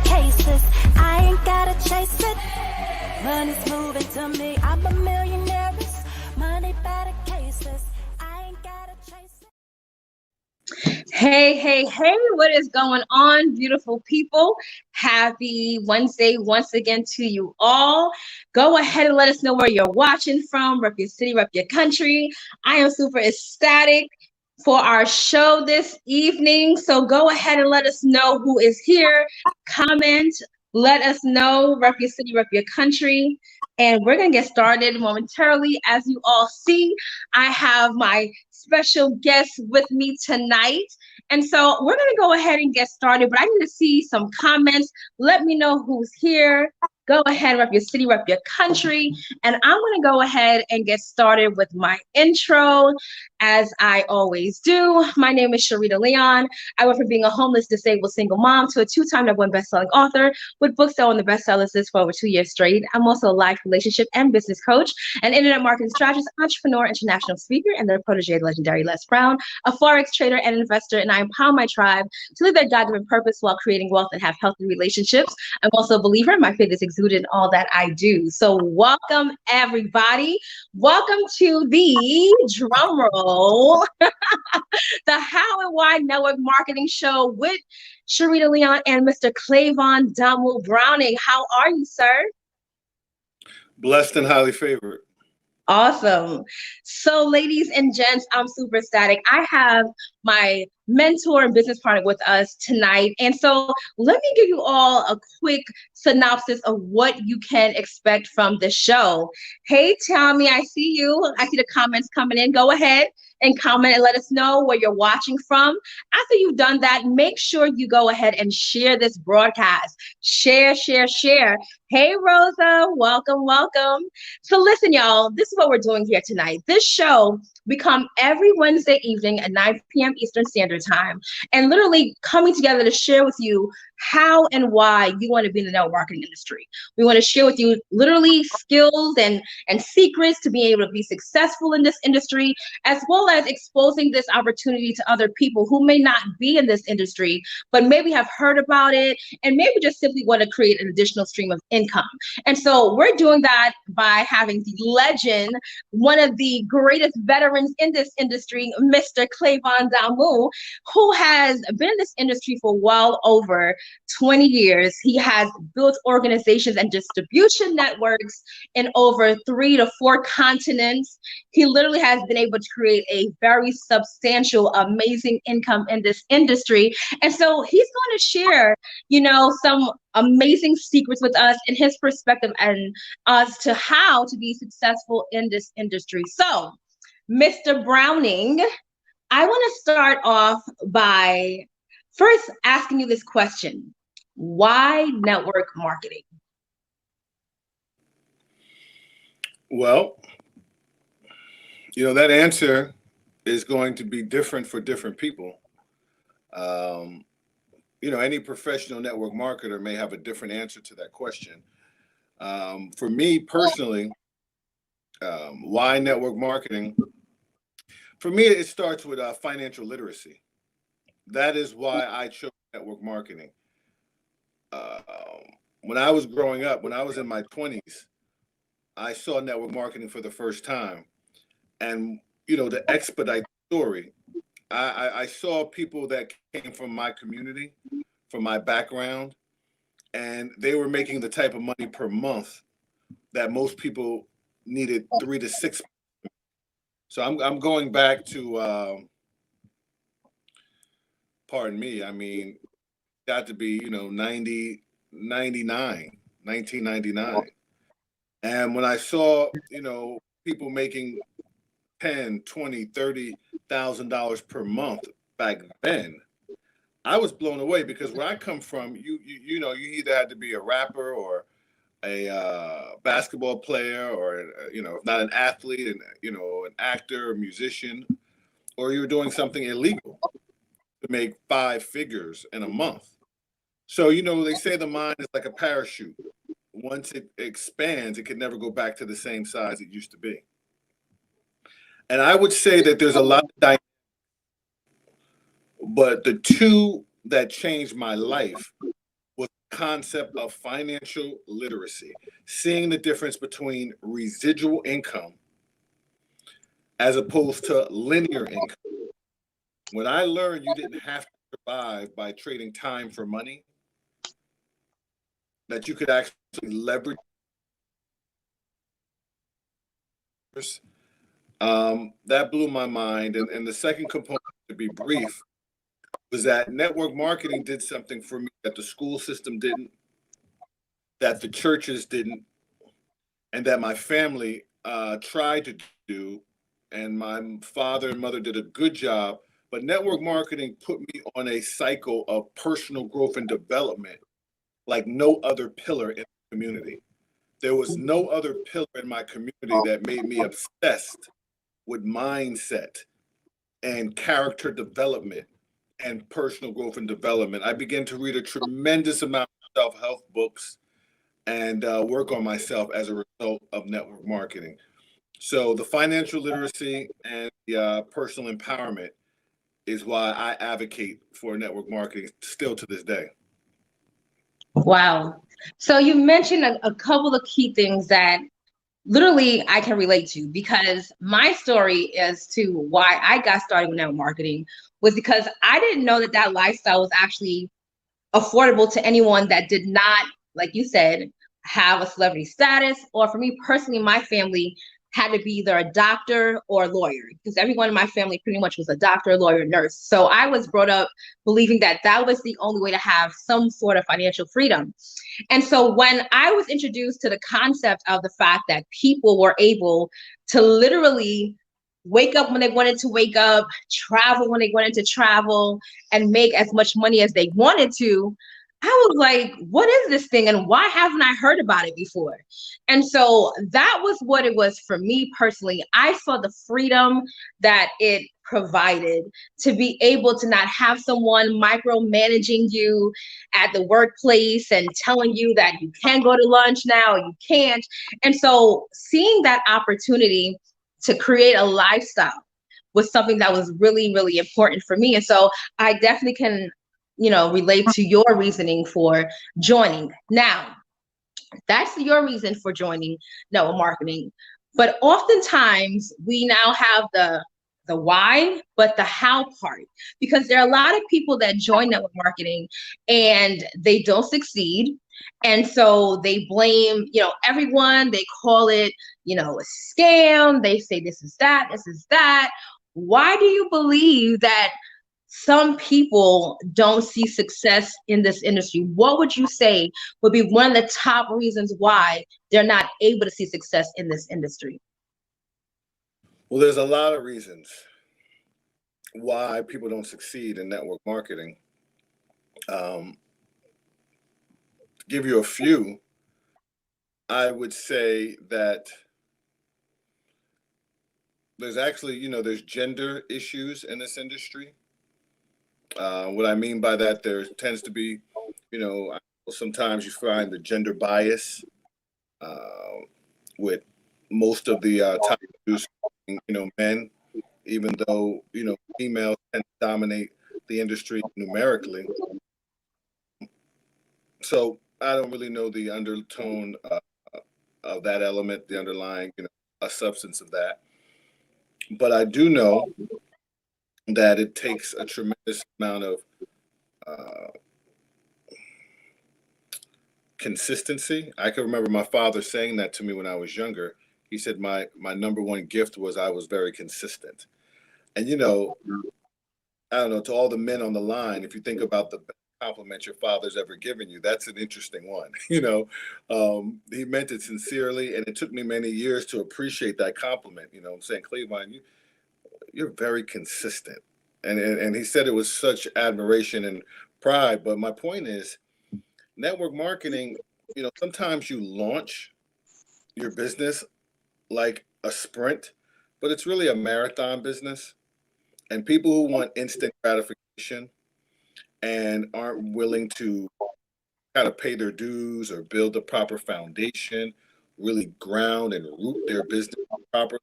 cases. I ain't gotta chase it. Money's moving to me. I'm a millionaire. Money by the cases. I ain't gotta chase it. Hey, what is going on, beautiful people? Happy Wednesday once again to you all. Go ahead and let us know where you're watching from. Rep your city, rep your country. I am super ecstatic for our show this evening. So go ahead and let us know who is here. Comment, let us know, rep your city, rep your country. And we're going to get started momentarily. As you all see, I have my special guest with me tonight. And so we're going to go ahead and get started, but I need to see some comments. Let me know who's here. Go ahead, rep your city, rep your country. And I'm going to go ahead and get started with my intro, as I always do. My name is Sharita Leon. I went from being a homeless, disabled single mom to a two-time #1 best-selling author with books that were on the bestsellers list for over 2 years straight. I'm also a life, relationship, and business coach, an internet marketing strategist, entrepreneur, international speaker, and the protege of the legendary Les Brown, a Forex trader and investor, and I empower my tribe to live their God-given purpose while creating wealth and have healthy relationships. I'm also a believer. My faith is exuded in all that I do. So welcome, everybody. Welcome to the drum roll, the How and Why Network Marketing Show with Sharita Leon and Mr. Clavon Damu Browning. How are you, sir? Blessed and highly favored. Awesome. So, ladies and gents, I'm super ecstatic. I have my mentor and business partner with us tonight. And so let me give you all a quick synopsis of what you can expect from the show. Hey, Tommy, I see you. I see the comments coming in. Go ahead and comment and let us know where you're watching from. After you've done that, make sure you go ahead and share this broadcast. Share. Hey, Rosa, welcome. So listen, y'all, this is what we're doing here tonight. This show, we come every Wednesday evening at 9 p.m. Eastern Standard Time, and literally coming together to share with you how and why you want to be in the network marketing industry. We want to share with you literally skills and secrets to be able to be successful in this industry, as well as exposing this opportunity to other people who may not be in this industry, but maybe have heard about it and maybe just simply want to create an additional stream of income. And so we're doing that by having the legend, one of the greatest veterans in this industry, Mr. Clavon Damu, who has been in this industry for well over 20 years. He has built organizations and distribution networks in over 3 to 4 continents. He literally has been able to create a very substantial, amazing income in this industry. And so he's going to share, some amazing secrets with us and his perspective and as to how to be successful in this industry. So, Mr. Browning, I want to start off by first asking you this question. Why network marketing? Well, that answer is going to be different for different people. Any professional network marketer may have a different answer to that question. For me personally, why network marketing? For me, it starts with financial literacy. That is why I chose network marketing. When I was growing up, when I was in my 20s, I saw network marketing for the first time. And, to expedite the story, I saw people that came from my community, from my background, and they were making the type of money per month that most people needed 3 to 6. So I'm going back to, pardon me, got to be, 1999. And when I saw, people making $10, $20, $30,000 per month back then, I was blown away because where I come from, you either had to be a rapper or a basketball player or, if not an athlete, and, an actor or musician, or you were doing something illegal to make 5 figures in a month. So, they say the mind is like a parachute. Once it expands, it can never go back to the same size it used to be. And I would say that there's a lot of dynamics, but the two that changed my life was a concept of financial literacy, seeing the difference between residual income as opposed to linear income. When I learned you didn't have to survive by trading time for money, that you could actually leverage, that blew my mind. And the second component, to be brief, was that network marketing did something for me that the school system didn't, that the churches didn't, and that my family tried to do. And my father and mother did a good job. But network marketing put me on a cycle of personal growth and development like no other pillar in the community. There was no other pillar in my community that made me obsessed with mindset and character development and personal growth and development. I began to read a tremendous amount of self-help books and work on myself as a result of network marketing. So the financial literacy and the personal empowerment is why I advocate for network marketing still to this day. Wow. So you mentioned a couple of key things that literally I can relate to, because my story as to why I got started with network marketing was because I didn't know that that lifestyle was actually affordable to anyone that did not, like you said, have a celebrity status. Or for me personally, my family had to be either a doctor or a lawyer, because everyone in my family pretty much was a doctor, lawyer, nurse. So I was brought up believing that that was the only way to have some sort of financial freedom. And so when I was introduced to the concept of the fact that people were able to literally wake up when they wanted to wake up, travel when they wanted to travel, and make as much money as they wanted to, I was like, what is this thing? And why haven't I heard about it before? And so that was what it was for me personally. I saw the freedom that it provided to be able to not have someone micromanaging you at the workplace and telling you that you can go to lunch now, you can't. And so seeing that opportunity to create a lifestyle was something that was really, really important for me. And so I definitely can, relate to your reasoning for joining. Now, that's your reason for joining network marketing. But oftentimes we now have the why, but the how part, because there are a lot of people that join network marketing and they don't succeed. And so they blame, everyone. They call it, a scam. They say this is that, this is that. Why do you believe that some people don't see success in this industry? What would you say would be one of the top reasons why they're not able to see success in this industry? Well, there's a lot of reasons why people don't succeed in network marketing. To give you a few, I would say that there's actually, there's gender issues in this industry. What I mean by that, there tends to be, sometimes you find the gender bias with most of the top producers, men, even though, females tend to dominate the industry numerically. So I don't really know the undertone of that element, the underlying, a substance of that. But I do know that it takes a tremendous amount of consistency. I can remember my father saying that to me when I was younger. He said my number one gift was I was very consistent. And I don't know, to all the men on the line, if you think about the best compliment your father's ever given you, that's an interesting one. He meant it sincerely, and it took me many years to appreciate that compliment. I'm saying, Clavon, you're very consistent. And he said it with such admiration and pride. But my point is, network marketing, sometimes you launch your business like a sprint, but it's really a marathon business. And people who want instant gratification and aren't willing to kind of pay their dues or build the proper foundation, really ground and root their business properly,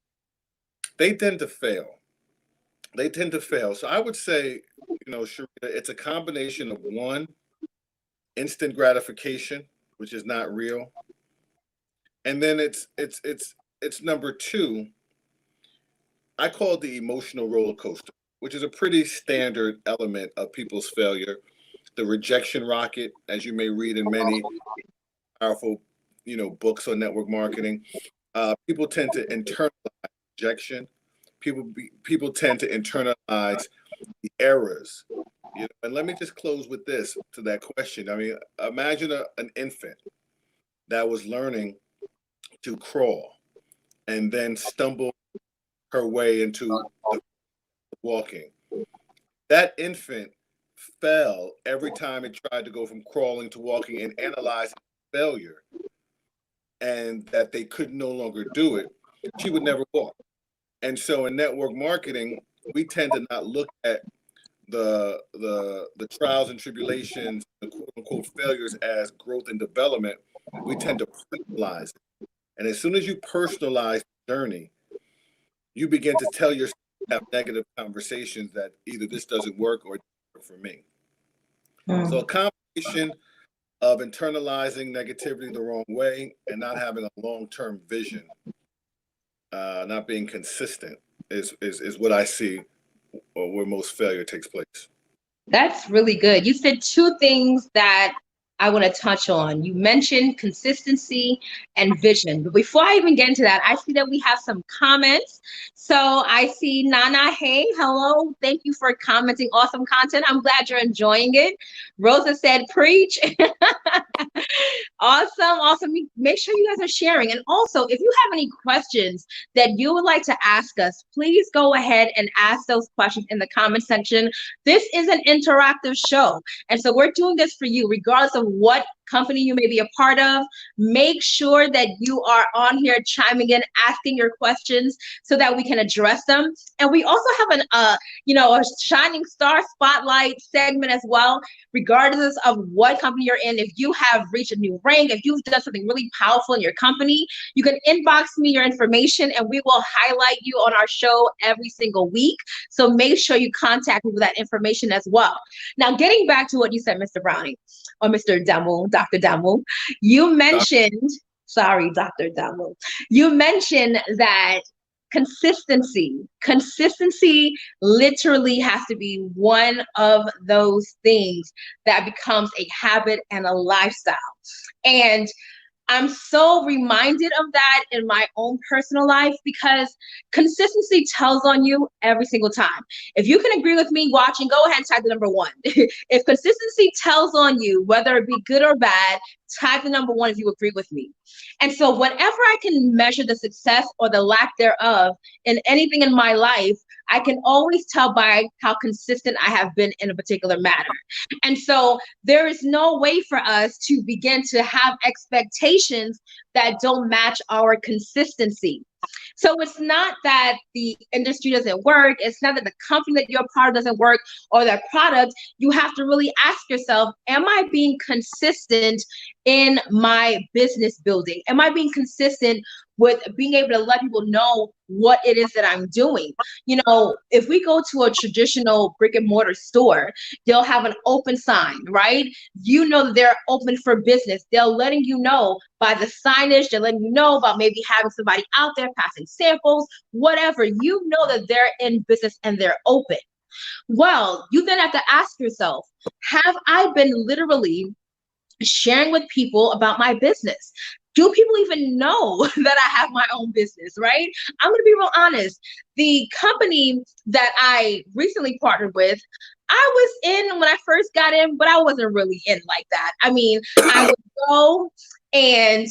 they tend to fail. So I would say, Sharita, it's a combination of one, instant gratification, which is not real. And then it's number two. I call it the emotional roller coaster, which is a pretty standard element of people's failure. The rejection rocket, as you may read in many powerful, books on network marketing. People tend to internalize rejection. People tend to internalize the errors. And let me just close with this to that question. I mean, imagine an infant that was learning to crawl and then stumble her way into the walking. That infant fell every time it tried to go from crawling to walking and analyzed failure, and that they could no longer do it. She would never walk. And so in network marketing, we tend to not look at the trials and tribulations, the quote unquote failures as growth and development. We tend to personalize it. And as soon as you personalize the journey, you begin to tell yourself, have negative conversations that either this doesn't work or it doesn't work for me. So a combination of internalizing negativity the wrong way and not having a long-term vision, not being consistent is what I see where most failure takes place. That's really good. You said two things that I want to touch on. You mentioned consistency and vision. But before I even get into that, I see that we have some comments. So I see Nana, hey, hello. Thank you for commenting. Awesome content. I'm glad you're enjoying it. Rosa said, preach. Awesome. Make sure you guys are sharing. And also, if you have any questions that you would like to ask us, please go ahead and ask those questions in the comment section. This is an interactive show. And so we're doing this for you, regardless of what company you may be a part of. Make sure that you are on here chiming in, asking your questions so that we can address them. And we also have a shining star spotlight segment as well, regardless of what company you're in. If you have reached a new rank, if you've done something really powerful in your company, you can inbox me your information and we will highlight you on our show every single week. So make sure you contact me with that information as well. Now, getting back to what you said, Mr. Browning, or Mr. Damu, Dr. Damu, you mentioned, Dr. Damu, you mentioned that consistency literally has to be one of those things that becomes a habit and a lifestyle. And I'm so reminded of that in my own personal life because consistency tells on you every single time. If you can agree with me watching, go ahead and type the number 1. If consistency tells on you, whether it be good or bad, type the number 1 if you agree with me. And so whenever I can measure the success or the lack thereof in anything in my life, I can always tell by how consistent I have been in a particular matter. And so there is no way for us to begin to have expectations that don't match our consistency. So it's not that the industry doesn't work. It's not that the company that you're a part of doesn't work or their product. You have to really ask yourself, am I being consistent in my business building? Am I being consistent with being able to let people know what it is that I'm doing? If we go to a traditional brick and mortar store, they'll have an open sign, right? You know that they're open for business. They're letting you know by the signage. They're letting you know about maybe having somebody out there passing samples, whatever. You know that they're in business and they're open. Well, you then have to ask yourself, have I been literally sharing with people about my business? Do people even know that I have my own business, right? I'm going to be real honest. The company that I recently partnered with, I was in when I first got in, but I wasn't really in like that. I mean, I would go and,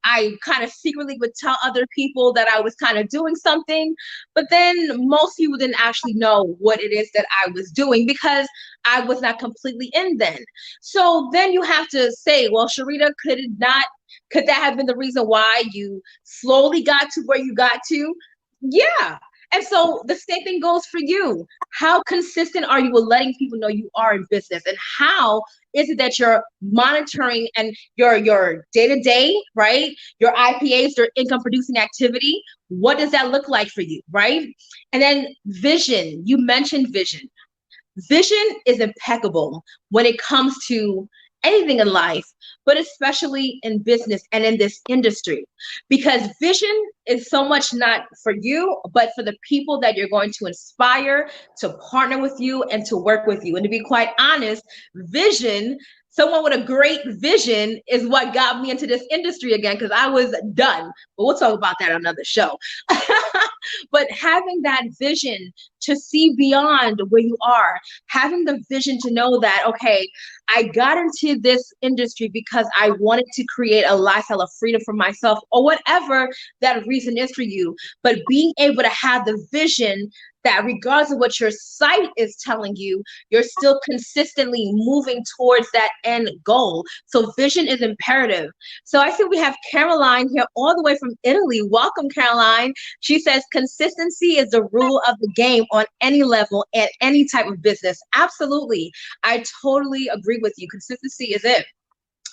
I kind of secretly would tell other people that I was kind of doing something, but then most people didn't actually know what it is that I was doing because I was not completely in then. So then you have to say, well, Sharita, could that have been the reason why you slowly got to where you got to? Yeah. And so the same thing goes for you. How consistent are you with letting people know you are in business? And how is it that you're monitoring and your day-to-day, right? Your IPAs, your income producing activity. What does that look like for you, right? And then vision. You mentioned vision. Vision is impeccable when it comes to anything in life, but especially in business and in this industry, because vision is so much not for you, but for the people that you're going to inspire to partner with you and to work with you. And to be quite honest, vision, someone with a great vision is what got me into this industry again, because I was done. But we'll talk about that on another show. But having that vision to see beyond where you are, having the vision to know that, okay, I got into this industry because I wanted to create a lifestyle of freedom for myself, or whatever that reason is for you. But being able to have the vision that regardless of what your sight is telling you, you're still consistently moving towards that end goal. So vision is imperative. So I see we have Caroline here all the way from Italy. Welcome, Caroline. She says consistency is the rule of the game on any level and any type of business. Absolutely. I totally agree with you. Consistency is it.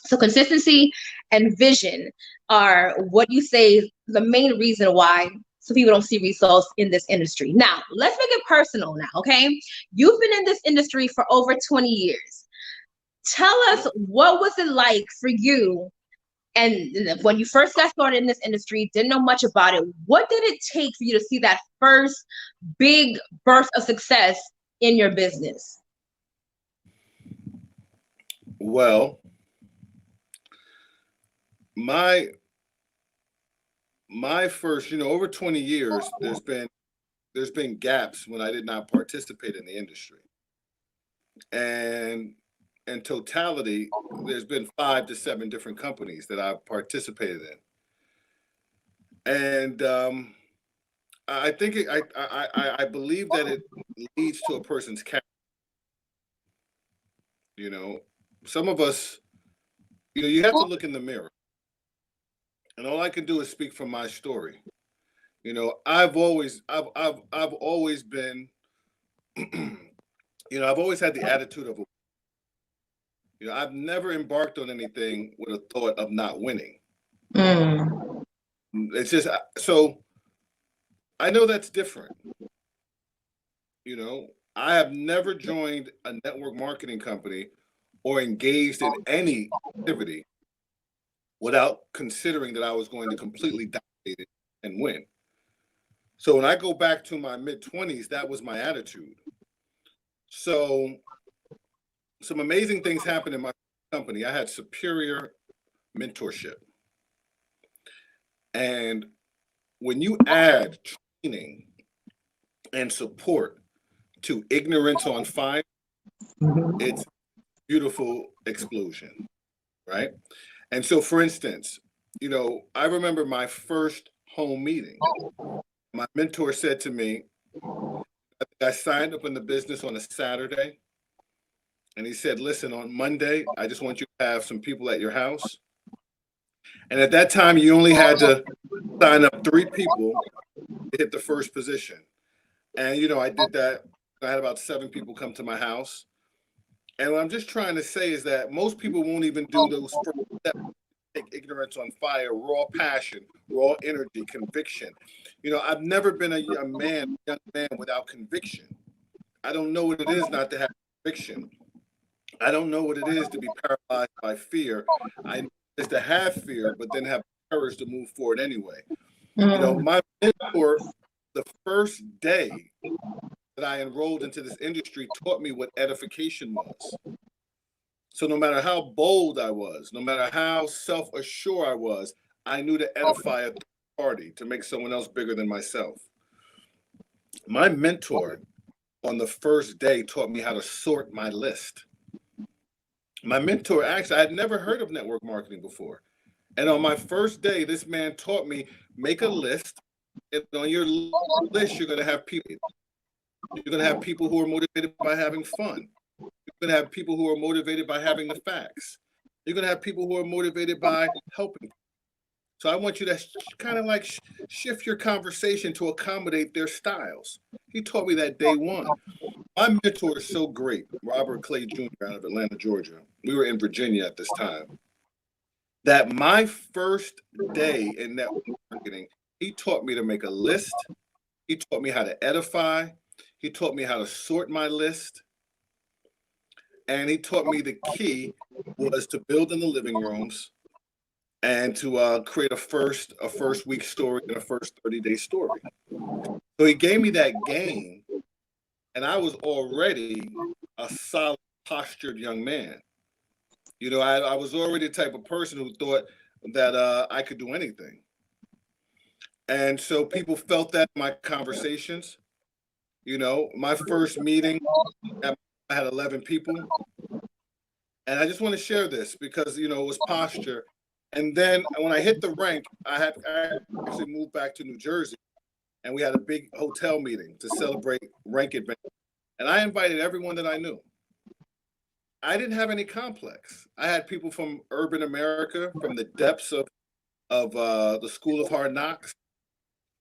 So consistency and vision are what you say the main reason why some people don't see results in this industry. Now, let's make it personal now, okay? You've been in this industry for over 20 years. Tell us, what was it like for you? And when you first got started in this industry, didn't know much about it. What did it take for you to see that first big burst of success in your business? Well, my first, over 20 years, there's been gaps when I did not participate in the industry. And in totality, there's been 5 to 7 different companies that I've participated in. And I think I believe that it leads to a person's character. Some of us, you have to look in the mirror. And all I can do is speak from my story. I've always been, I've always had the attitude of, I've never embarked on anything with a thought of not winning. It's just, so I know that's different. I have never joined a network marketing company or engaged in any activity without considering that I was going to completely dominate it and win. So when I go back to my mid-20s, that was my attitude. So some amazing things happened in my company. I had superior mentorship. And when you add training and support to ignorance on fire, it's a beautiful explosion, right? And so, for instance, I remember my first home meeting. My mentor said to me, I signed up in the business on a Saturday. And he said, listen, on Monday, I just want you to have some people at your house. And at that time, you only had to sign up 3 people to hit the first position. And, I did that. I had about 7 people come to my house. And what I'm just trying to say is that most people won't even do those first steps. Take ignorance on fire, raw passion, raw energy, conviction. I've never been a young man without conviction. I don't know what it is not to have conviction. I don't know what it is to be paralyzed by fear. I know it's to have fear, but then have courage to move forward anyway. My mentor, the first day that I enrolled into this industry, taught me what edification was. So no matter how bold I was, no matter how self-assured I was, I knew to edify a third party, to make someone else bigger than myself. My mentor on the first day taught me how to sort my list. My mentor, actually, I had never heard of network marketing before. And on my first day, this man taught me, make a list. And on your list, you're going to have people. You're going to have people who are motivated by having fun. You're going to have people who are motivated by having the facts. You're going to have people who are motivated by helping. So I want you to kind of like shift your conversation to accommodate their styles. He taught me that day one. My mentor is so great, Robert Clay Jr. out of Atlanta, Georgia. We were in Virginia at this time. That my first day in network marketing, he taught me to make a list. He taught me how to edify. He taught me how to sort my list. And he taught me the key was to build in the living rooms and to create a first week story and a first 30-day story. So he gave me that game, and I was already a solid postured young man. You know, I was already the type of person who thought that I could do anything. And so people felt that in my conversations. You know, my first meeting, I had 11 people. And I just want to share this because, you know, it was posture. And then when I hit the rank, I actually moved back to New Jersey, and we had a big hotel meeting to celebrate rank advance. And I invited everyone that I knew. I didn't have any complex. I had people from urban America, from the depths of the School of Hard Knocks.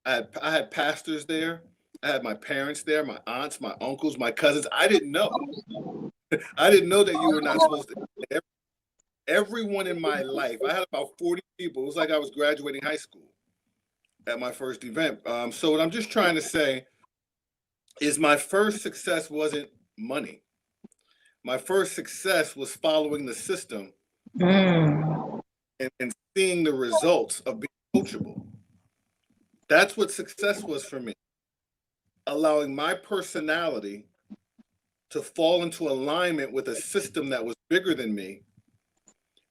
I had pastors there. I had my parents there, my aunts, my uncles, my cousins. I didn't know. I didn't know that you were not supposed to. Everyone in my life, I had about 40 people. It was like I was graduating high school at my first event. So what I'm just trying to say is my first success wasn't money. My first success was following the system and seeing the results of being coachable. That's what success was for me. Allowing my personality to fall into alignment with a system that was bigger than me,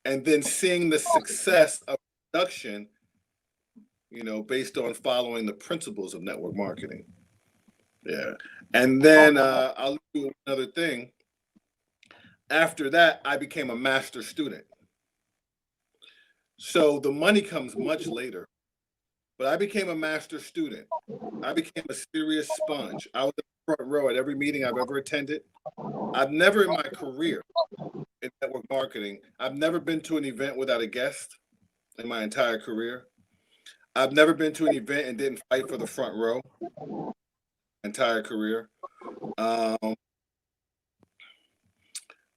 and then seeing the success of production, you know, based on following the principles of network marketing. Yeah. And then I'll do another thing. After that, I became a master student. So the money comes much later, but I became a master student. I became a serious sponge. I was in the front row at every meeting I've ever attended. I've never in my career in network marketing, I've never been to an event without a guest in my entire career. I've never been to an event and didn't fight for the front row entire career.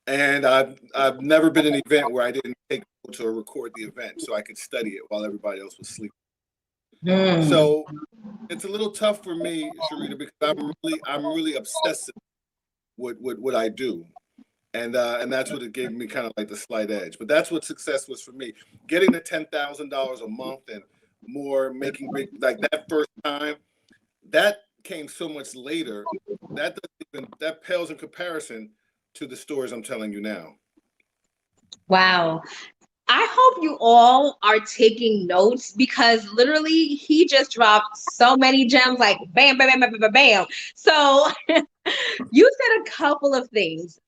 And I've never been in an event where I didn't take notes or record the event so I could study it while everybody else was sleeping. So it's a little tough for me, Sharita, because I'm really obsessive with what I do. And that's what it gave me kind of like the slight edge. But that's what success was for me. Getting the $10,000 a month and more, making big, like that first time, that came so much later. That pales in comparison to the stories I'm telling you now. Wow. I hope you all are taking notes because literally he just dropped so many gems, like bam, bam, bam, bam, bam, bam. So you said a couple of things.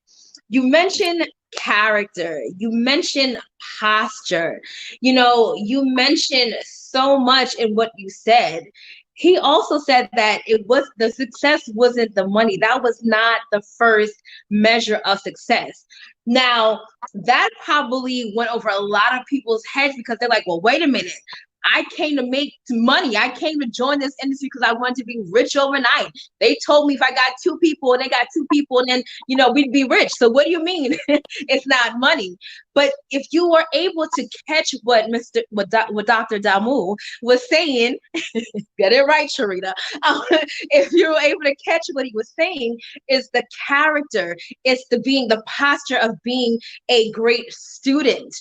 You mentioned character, you mentioned posture, you know, you mentioned so much in what you said. He also said that the success wasn't the money. That was not the first measure of success. Now, that probably went over a lot of people's heads because they're like, well, wait a minute. I came to make money. I came to join this industry because I wanted to be rich overnight. They told me if I got two people and they got two people and then, you know, we'd be rich. So what do you mean it's not money? But if you were able to catch what Dr. Damu was saying, get it right, Sharita. If you were able to catch what he was saying, is the character, it's the posture of being a great student.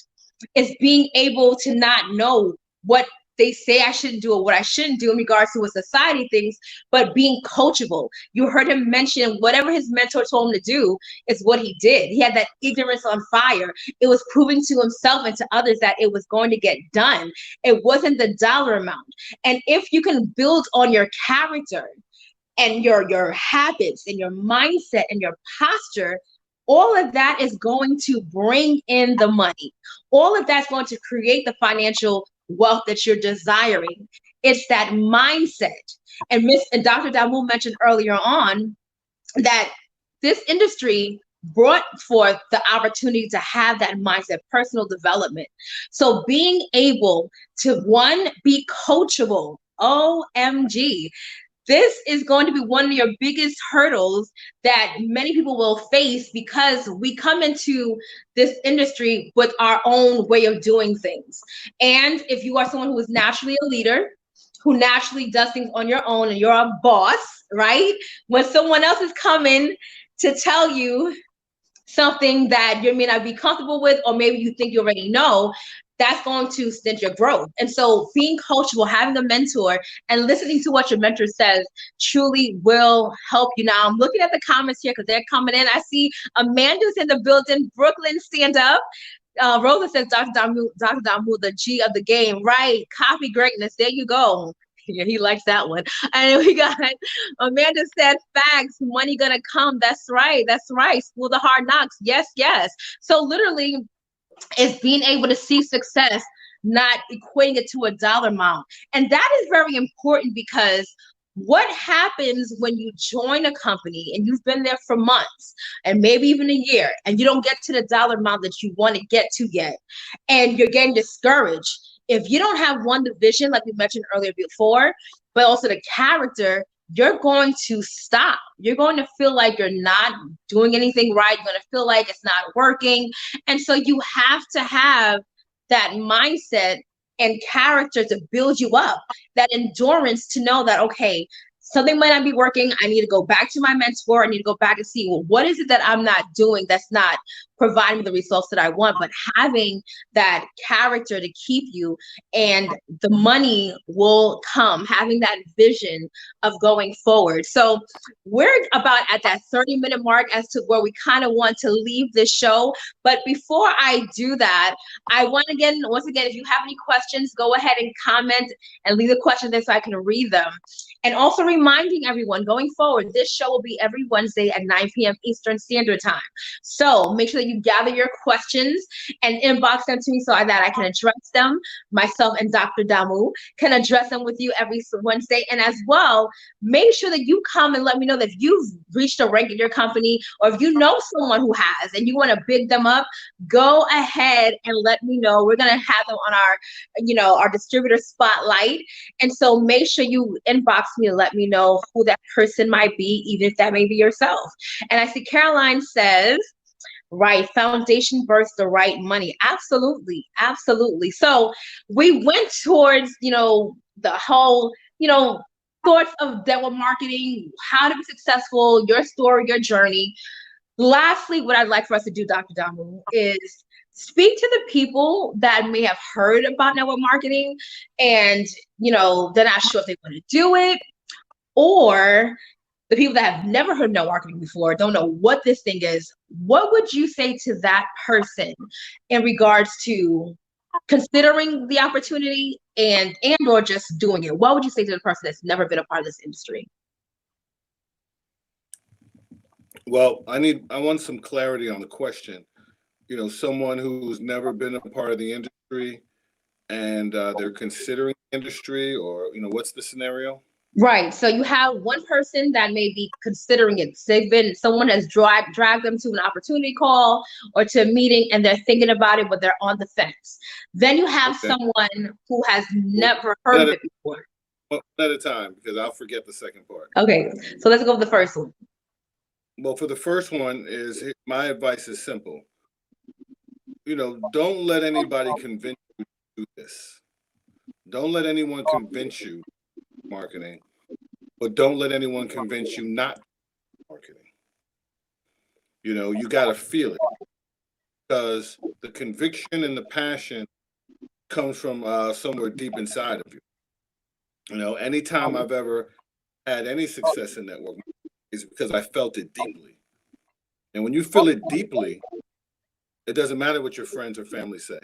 It's being able to not know what they say I shouldn't do or what I shouldn't do in regards to what society thinks, but being coachable. You heard him mention whatever his mentor told him to do is what he did. He had that ignorance on fire. It was proving to himself and to others that it was going to get done. It wasn't the dollar amount. And if you can build on your character and your habits and your mindset and your posture, all of that is going to bring in the money. All of that's going to create the financial wealth that you're desiring. It's that mindset. And Dr. Damu mentioned earlier on that this industry brought forth the opportunity to have that mindset, personal development. So being able to, one, be coachable, OMG. This is going to be one of your biggest hurdles that many people will face because we come into this industry with our own way of doing things. And if you are someone who is naturally a leader, who naturally does things on your own and you're a boss, right? When someone else is coming to tell you, something that you may not be comfortable with, or maybe you think you already know, that's going to stint your growth. And so being coachable, having a mentor and listening to what your mentor says truly will help you. Now I'm looking at the comments here because they're coming in. I see Amanda's in the building. Brooklyn, stand up. Rosa says, Dr. Damu, the G of the game. Right. Copy greatness. There you go. Yeah, he likes that one. And we got Amanda said, facts, money gonna come. That's right. That's right. School the hard knocks. Yes, yes. So literally, is being able to see success, not equating it to a dollar amount. And that is very important, because what happens when you join a company and you've been there for months and maybe even a year, and you don't get to the dollar amount that you want to get to yet, and you're getting discouraged? If you don't have one division, like we mentioned earlier before, but also the character, you're going to stop. You're going to feel like you're not doing anything right. You're going to feel like it's not working. And so you have to have that mindset and character to build you up, that endurance to know that, okay, something might not be working. I need to go back to my mentor. I need to go back and see, well, what is it that I'm not doing that's not providing the results that I want? But having that character to keep you, and the money will come, having that vision of going forward. So we're about at that 30-minute mark as to where we kind of want to leave this show. But before I do that, I want to once again, if you have any questions, go ahead and comment and leave the questions there so I can read them. And also reminding everyone, going forward, this show will be every Wednesday at 9 p.m. Eastern Standard Time. So make sure that you gather your questions and inbox them to me so that I can address them. Myself and Dr. Damu can address them with you every Wednesday. And as well, make sure that you come and let me know that if you've reached a rank in your company, or if you know someone who has and you want to big them up, go ahead and let me know. We're going to have them on our distributor spotlight. And so make sure you inbox me and let me know who that person might be, even if that may be yourself. And I see Caroline says, right, foundation births the right money. Absolutely, absolutely. So we went towards, the whole, thoughts of network marketing, how to be successful, your story, your journey. Lastly, what I'd like for us to do, Dr. Damu, is speak to the people that may have heard about network marketing and, they're not sure if they want to do it, or the people that have never heard of network marketing before, don't know what this thing is. What would you say to that person in regards to considering the opportunity and or just doing it? What would you say to the person that's never been a part of this industry? Well, I want some clarity on the question. Someone who's never been a part of the industry and they're considering industry, or what's the scenario? Right. So you have one person that may be considering it. Someone has dragged them to an opportunity call or to a meeting, and they're thinking about it, but they're on the fence. Then you have someone who has never heard of it before. One at a time, because I'll forget the second part. Okay. So let's go with the first one. Well, for the first one, my advice is simple. Don't let anybody convince you to do this. Don't let anyone convince you marketing, but don't let anyone convince you not marketing. You got to feel it, because the conviction and the passion comes from somewhere deep inside of you. Anytime I've ever had any success in network is because I felt it deeply. And when you feel it deeply, it doesn't matter what your friends or family say.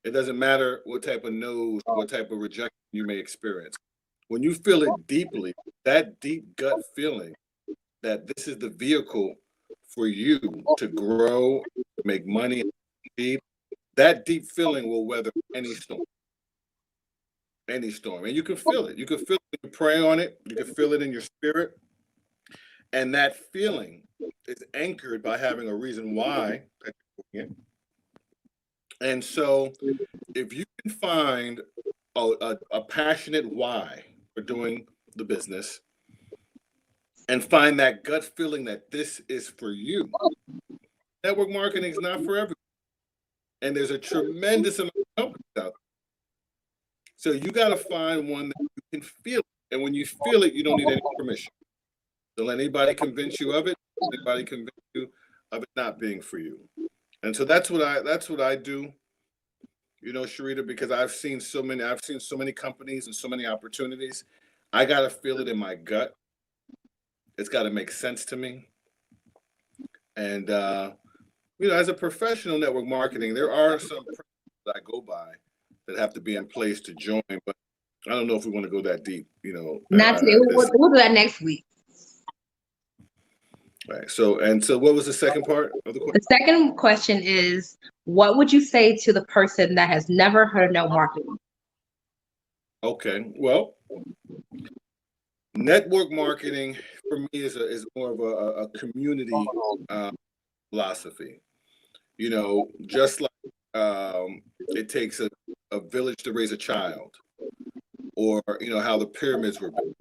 It doesn't matter what type of no's, what type of rejection you may experience. When you feel it deeply, that deep gut feeling that this is the vehicle for you to grow, to make money, that deep feeling will weather any storm. Any storm. And you can feel it. You can feel it when you pray on it. You can feel it in your spirit. And that feeling is anchored by having a reason why. And so if you can find a passionate why for doing the business, and find that gut feeling that this is for you, network marketing is not for everyone. And there's a tremendous amount of companies out there. So you got to find one that you can feel. And when you feel it, you don't need any permission. Don't let anybody convince you of it. Don't let anybody convince you of it not being for you. And so that's what I do, Sharita, because I've seen so many companies and so many opportunities. I gotta feel it in my gut. It's got to make sense to me. And as a professional network marketing, there are some principles that I go by that have to be in place to join, but I don't know if we want to go that deep, Not today. We'll do that next week. Right. So what was the second part of the question? The second question is, what would you say to the person that has never heard of network marketing? Okay. Well, network marketing for me is more of a community philosophy. Just like it takes a village to raise a child, or how the pyramids were built.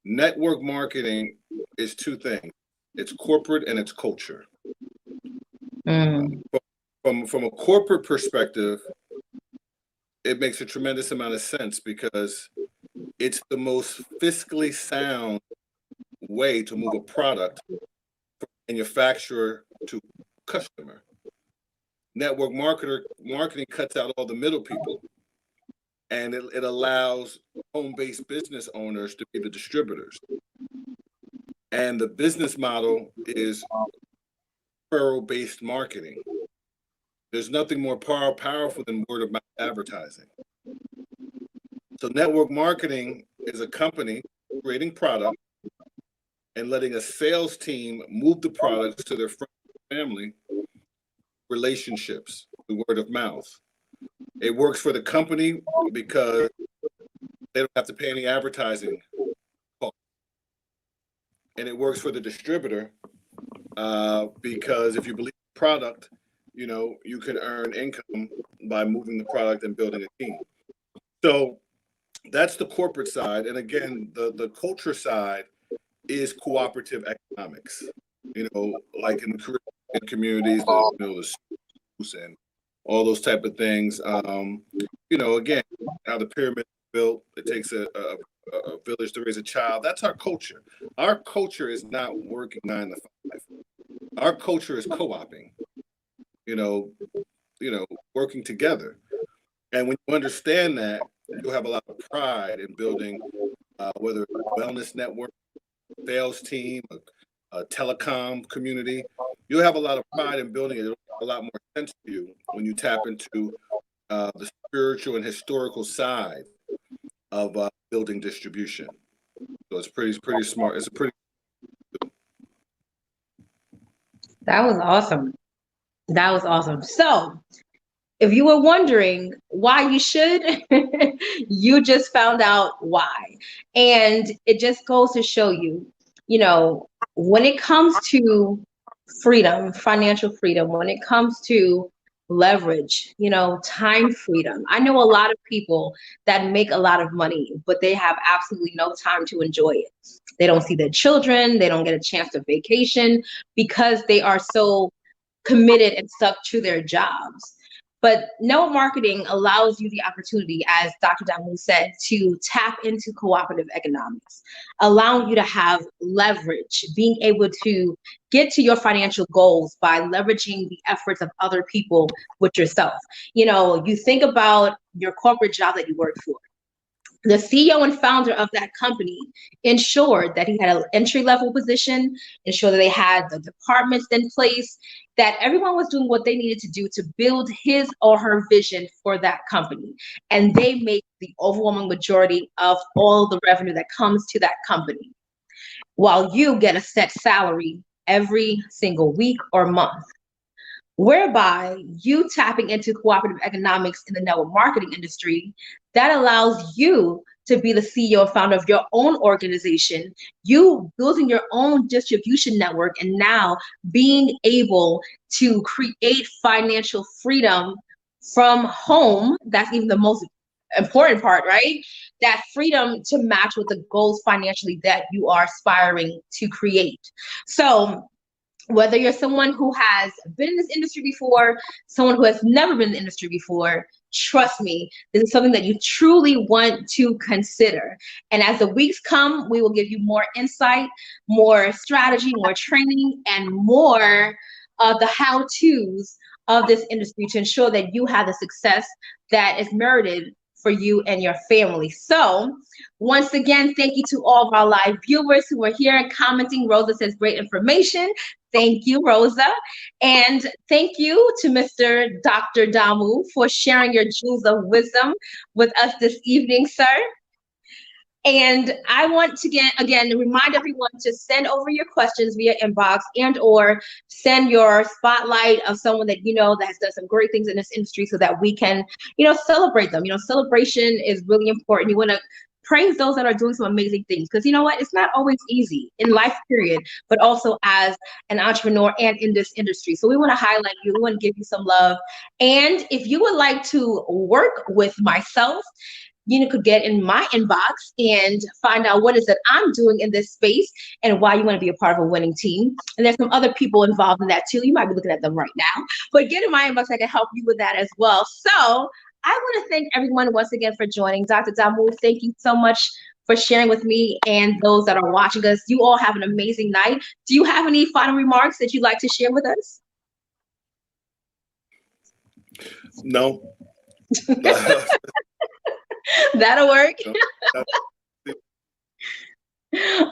Network marketing is two things: it's corporate and it's culture. From a corporate perspective, it makes a tremendous amount of sense because it's the most fiscally sound way to move a product from manufacturer to customer. Network marketing cuts out all the middle people, and it allows home-based business owners to be the distributors. And the business model is referral-based marketing. There's nothing more powerful than word-of-mouth advertising. So network marketing is a company creating product and letting a sales team move the products to their friends and family, relationships, the word of mouth. It works for the company because they don't have to pay any advertising cost. And it works for the distributor because if you believe the product, you can earn income by moving the product and building a team. So that's the corporate side. And again, the culture side is cooperative economics, like in communities, the schools and all those type of things. Again, how the pyramid is built, it takes a village to raise a child. That's our culture. Our culture is not working 9 to 5. Our culture is co-oping, working together. And when you understand that, you'll have a lot of pride in building, whether it's a wellness network, sales team, a telecom community. You'll have a lot of pride in building it. It'll make a lot more sense to you when you tap into the spiritual and historical side of building distribution. So it's pretty smart. It's a pretty. That was awesome. That was awesome. So, if you were wondering why you should, you just found out why. And it just goes to show you, when it comes to freedom, financial freedom, when it comes to leverage, time freedom. I know a lot of people that make a lot of money, but they have absolutely no time to enjoy it. They don't see their children. They don't get a chance to vacation because they are so committed and stuck to their jobs. But network marketing allows you the opportunity, as Dr. Damu said, to tap into cooperative economics, allowing you to have leverage, being able to get to your financial goals by leveraging the efforts of other people with yourself. You think about your corporate job that you work for. The CEO and founder of that company ensured that he had an entry-level position, ensured that they had the departments in place, that everyone was doing what they needed to do to build his or her vision for that company. And they make the overwhelming majority of all the revenue that comes to that company, while you get a set salary every single week or month, whereby you tapping into cooperative economics in the network marketing industry, that allows you to be the CEO and founder of your own organization, you building your own distribution network, and now being able to create financial freedom from home. That's even the most important part, right? That freedom to match with the goals financially that you are aspiring to create. So Whether you're someone who has been in this industry before, someone who has never been in the industry before, trust me, this is something that you truly want to consider. And as the weeks come, we will give you more insight, more strategy, more training, and more of the how-tos of this industry to ensure that you have the success that is merited for you and your family. So once again, thank you to all of our live viewers who are here and commenting. Rosa says great information. Thank you, Rosa. And thank you to Mr. Dr. Damu for sharing your jewels of wisdom with us this evening, sir. And I want to again remind everyone to send over your questions via inbox and or send your spotlight of someone that you know that has done some great things in this industry so that we can, celebrate them. Celebration is really important. You want to praise those that are doing some amazing things, because you know what? It's not always easy in life, period, but also as an entrepreneur and in this industry. So we want to highlight you. We want to give you some love. And if you would like to work with myself, you could get in my inbox and find out what is it I'm doing in this space and why you want to be a part of a winning team. And there's some other people involved in that too. You might be looking at them right now, but get in my inbox. I can help you with that as well. So I want to thank everyone once again for joining. Dr. Damu, thank you so much for sharing with me and those that are watching us. You all have an amazing night. Do you have any final remarks that you'd like to share with us? No. That'll work.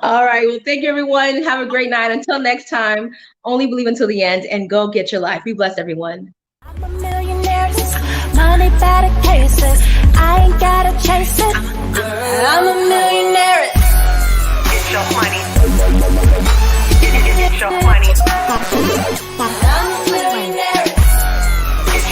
All right. Well, thank you, everyone. Have a great night. Until next time, only believe until the end and go get your life. Be blessed, everyone. I'm a millionaire, money better cases. I ain't gotta chase it. I'm a millionaire. Get your money. Get your money.